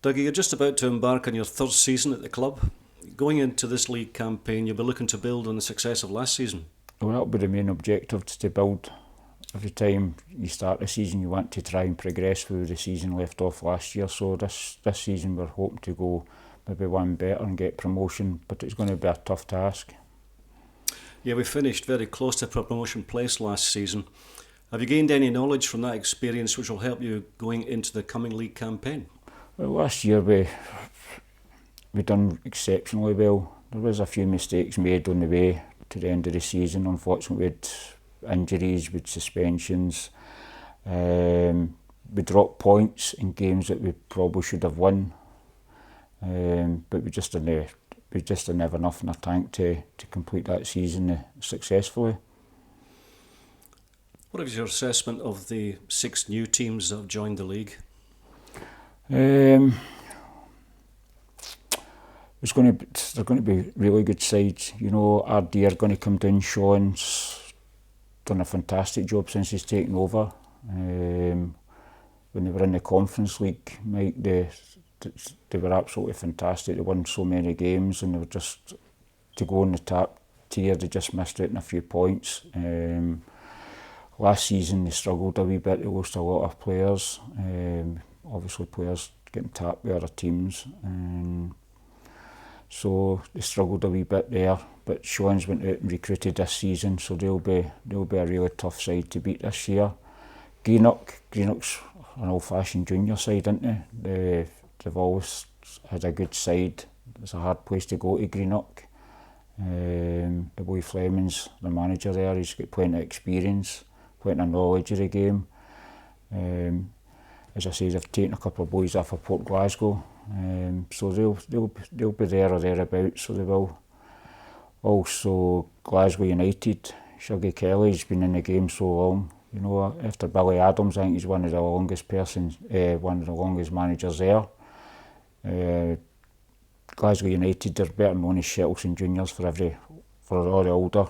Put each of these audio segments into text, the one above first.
Dougie, you're just about to embark on your third season at the club. Going into this league campaign, you'll be looking to build on the success of last season. Well, that'll be the main objective, to build. Every time you start the season, you want to try and progress through the season left off last year. So this season we're hoping to go maybe one better and get promotion, but it's going to be a tough task. Yeah, we finished very close to promotion place last season. Have you gained any knowledge from that experience which will help you going into the coming league campaign? Well, last year we done exceptionally well. There was a few mistakes made on the way to the end of the season. Unfortunately, we had injuries, we had suspensions. We dropped points in games that we probably should have won, but we just didn't have enough in our tank to complete that season successfully. What is your assessment of the 6 new teams that have joined the league? They're going to be really good sides. You know, RD are going to come down. Sean's done a fantastic job since he's taken over. When they were in the Conference League, Mike, they were absolutely fantastic. They won so many games, and they were just, to go in the top tier, they just missed out on a few points. Last season they struggled a wee bit. They lost a lot of players. Obviously players getting tapped by other teams. So they struggled a wee bit there. But Sean's went out and recruited this season, so they'll be a really tough side to beat this year. Greenock's an old-fashioned junior side, aren't they? They've always had a good side. It's a hard place to go to, Greenock. The boy Fleming's the manager there. He's got plenty of experience, plenty of knowledge of the game. As I say, they've taken a couple of boys off of Port Glasgow, so they'll be there or thereabouts. So they will. Also, Glasgow United, Shuggy Kelly's been in the game so long. You know, after Billy Adams, I think he's one of the longest managers there. Glasgow United are better known as Shettleston Juniors for all the older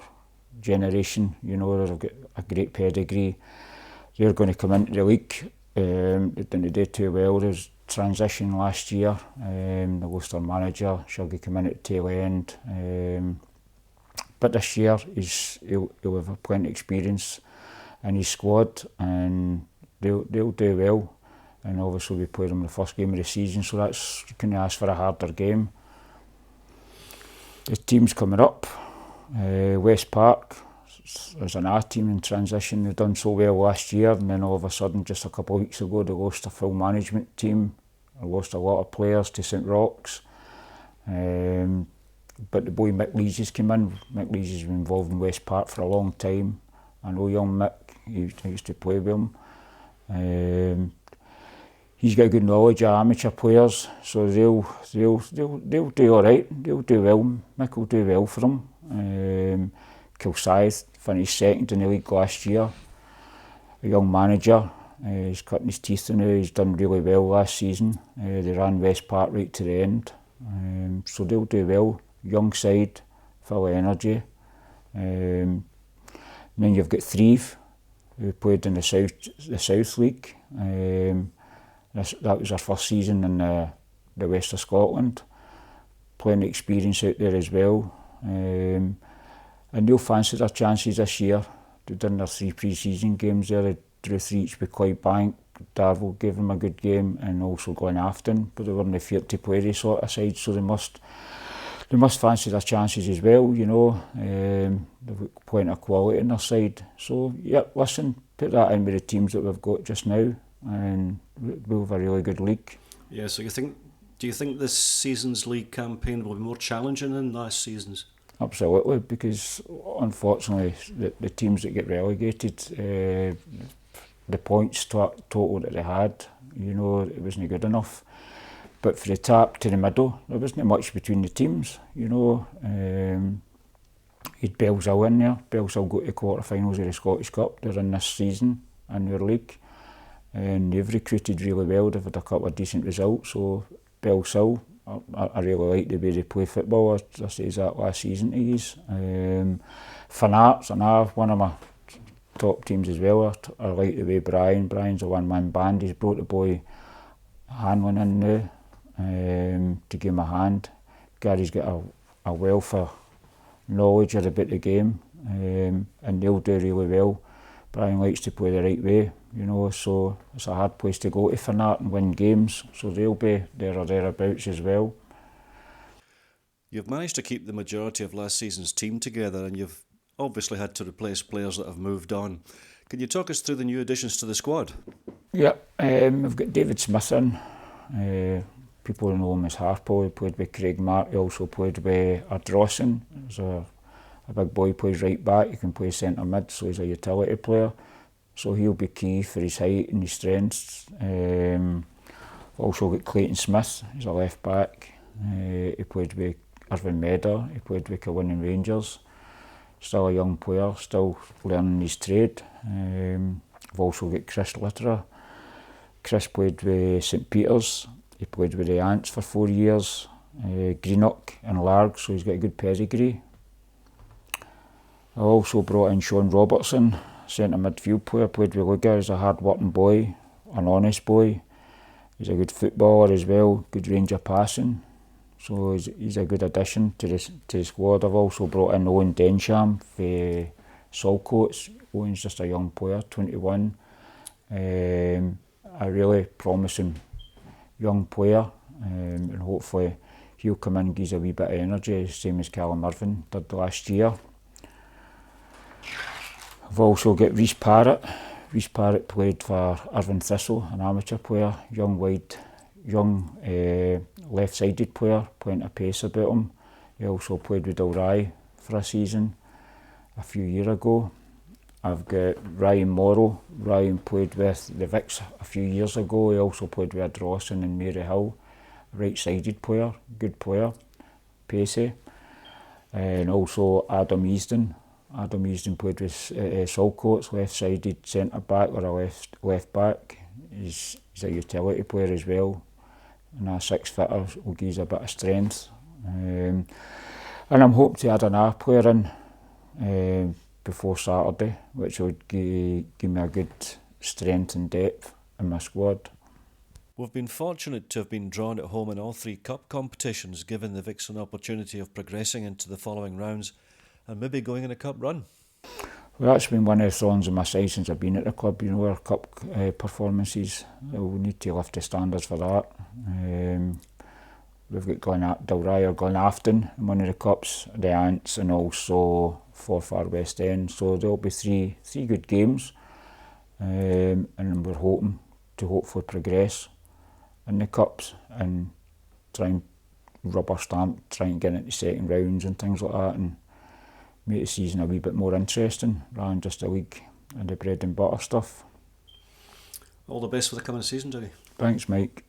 generation. You know, they've got a great pedigree. They're going to come into the league. They didn't do too well. There was transition last year. They lost their manager. Shuggy came in at the tail end. But this year he'll have plenty of experience in his squad, and they'll do well. And obviously we played them in the first game of the season, so that's, you can ask for a harder game. The teams coming up, West Park, as an A team in transition. They've done so well last year, and then all of a sudden, just a couple of weeks ago, they lost a full management team. They lost a lot of players to St Roch's. But the boy Mick Lees came in. Mick Lees has been involved in West Park for a long time. I know young Mick, I used to play with him. He's got good knowledge of amateur players, so they'll do all right. They'll do well. Mick will do well for them. Kilsyth finished second in the league last year. A young manager, he's cutting his teeth in it. He's done really well last season. They ran West Park right to the end, so they'll do well. Young side, full of energy. And then you've got Thrieve, who played in the South League. That was our first season in the west of Scotland. Plenty of experience out there as well. And they'll fancy their chances this year. They've done their 3 pre-season games there. They drew 3 each with Clydebank. Darvel gave them a good game, and also Glenafton, but they weren't feared to play this sort of side, so they must fancy their chances as well, you know. They've got plenty of quality in their side. So, yeah, listen, put that in with the teams that we've got just now, and we'll have a really good league. Yeah, so do you think this season's league campaign will be more challenging than last season's? Absolutely, because unfortunately the teams that get relegated, the points total that they had, you know, it wasn't good enough. But for the top to the middle, there wasn't much between the teams, you know. You'd Bellshill in there. Bellshill go to the quarterfinals of the Scottish Cup. They're in this season in their league, and they've recruited really well. They've had a couple of decent results. So Bellshill, I really like the way they play football. I said that last season to yous. Fanart's one of my top teams as well. I like the way Brian's a one-man band. He's brought the boy Hanlon in now. to give him a hand. Gary's got a wealth of knowledge about the game, and they'll do really well. Brian likes to play the right way, you know, so it's a hard place to go to for that and win games, so they'll be there or thereabouts as well. You've managed to keep the majority of last season's team together, and you've obviously had to replace players that have moved on. Can you talk us through the new additions to the squad? Yeah, we've got David Smith in. People know him as Harpo. He played with Craig Mark. He also played with Ardrossan. He's a big boy, plays right back. He can play centre mid, so he's a utility player. So he'll be key for his height and his strengths. We've also got Clayton Smith. He's a left back. He played with Irvine Vics. He played with Kilwinning Rangers. Still a young player, still learning his trade. We've also got Chris Litterer. Chris played with St Peters. He played with the Ants for 4 years. Greenock and Larg, so he's got a good pedigree. I also brought in Sean Robertson, centre midfield player, played with Luga. He's a hard working boy, an honest boy. He's a good footballer as well, good range of passing. So he's a good addition to the squad. I've also brought in Owen Densham for Saltcoats. Owen's just a young player, 21. A really promising young player, and hopefully he'll come in and give us a wee bit of energy, same as Callum Irvine did last year. I've also got Rhys Parrott. Rhys Parrott played for Irvine Thistle, an amateur player, young left-sided player, plenty of pace about him. He also played with Dalry for a season a few years ago. I've got Ryan Morrow. Ryan played with the Vics a few years ago. He also played with Ardrossan and Maryhill. Right-sided player, good player, pacey. And also Adam Easton. Adam Easton played with Saltcoats, left-sided centre-back or a left back. He's a utility player as well. And a 6-footer will give us a bit of strength. And I'm hoping to add another player in before Saturday, which would give me a good strength and depth in my squad. We've been fortunate to have been drawn at home in all 3 cup competitions, giving the Vics an opportunity of progressing into the following rounds and maybe going in a cup run. Well, that's been one of the thorns in my side since I've been at the club, you know, our cup performances. We need to lift the standards for that. We've got Dalry or Glenafton in one of the cups, the Ants, and also Far West End. So there'll be three good games, and we're hoping to hopefully progress in the cups and try and rubber stamp, try and get into second rounds and things like that, and make the season a wee bit more interesting rather than just a league and the bread and butter stuff. All the best for the coming season, Dougie. Thanks, Mike.